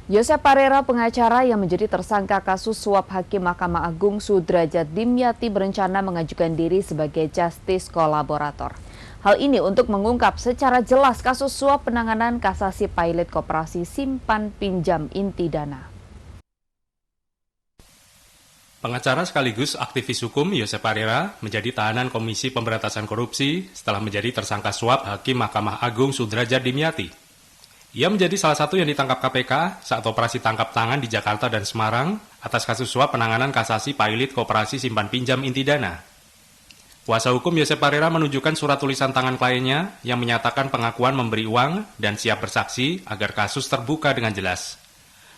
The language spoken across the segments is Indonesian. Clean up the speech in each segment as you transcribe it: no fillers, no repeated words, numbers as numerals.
Yosep Parera, pengacara yang menjadi tersangka kasus suap Hakim Mahkamah Agung Sudrajat Dimyati berencana mengajukan diri sebagai justice kolaborator. Hal ini untuk mengungkap secara jelas kasus suap penanganan kasasi pilot koperasi simpan pinjam inti dana. Pengacara sekaligus aktivis hukum Yosep Parera menjadi tahanan Komisi Pemberantasan Korupsi setelah menjadi tersangka suap Hakim Mahkamah Agung Sudrajat Dimyati. Ia menjadi salah satu yang ditangkap KPK saat operasi tangkap tangan di Jakarta dan Semarang atas kasus suap penanganan kasasi pilot koperasi simpan pinjam inti dana. Kuasa hukum Yosep Parera menunjukkan surat tulisan tangan kliennya yang menyatakan pengakuan memberi uang dan siap bersaksi agar kasus terbuka dengan jelas.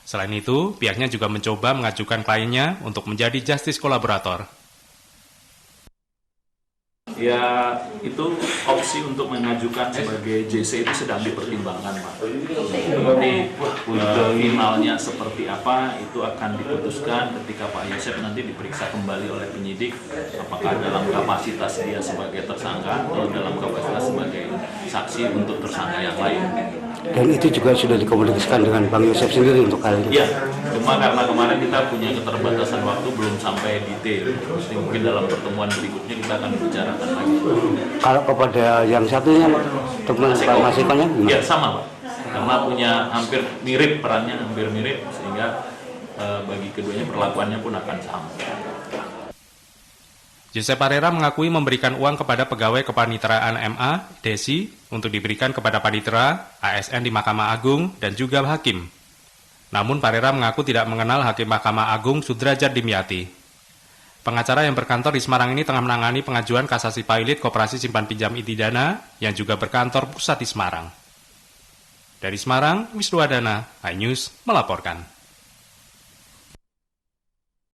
Selain itu, pihaknya juga mencoba mengajukan kliennya untuk menjadi justice kolaborator. Ya, itu opsi untuk mengajukan sebagai JC itu sedang dipertimbangkan, Pak. Nanti finalnya seperti apa itu akan diputuskan ketika Pak Yosep nanti diperiksa kembali oleh penyidik, apakah dalam kapasitas dia sebagai tersangka atau dalam kapasitas sebagai saksi untuk tersangka yang lain. Dan itu juga sudah dikomunikasikan dengan Bang Yosep sendiri untuk hal ini? Ya, cuma karena kemarin kita punya keterbatasan waktu belum sampai detail. Jadi mungkin dalam pertemuan berikutnya kita akan bicarakan lagi. Kalau kepada yang satunya, teman Pak Mas Eko-nya gimana? Ya, sama Pak. Karena punya hampir mirip perannya, hampir mirip, sehingga bagi keduanya perlakuannya pun akan sama. Yosep Parera mengakui memberikan uang kepada pegawai kepaniteraan MA, Desi, untuk diberikan kepada panitera, ASN di Mahkamah Agung, dan juga hakim. Namun Parera mengaku tidak mengenal Hakim Mahkamah Agung Sudrajat Dimyati. Pengacara yang berkantor di Semarang ini tengah menangani pengajuan kasasi pilot koperasi simpan pinjam inti dana yang juga berkantor pusat di Semarang. Dari Semarang, Wisnuwardana, iNews melaporkan.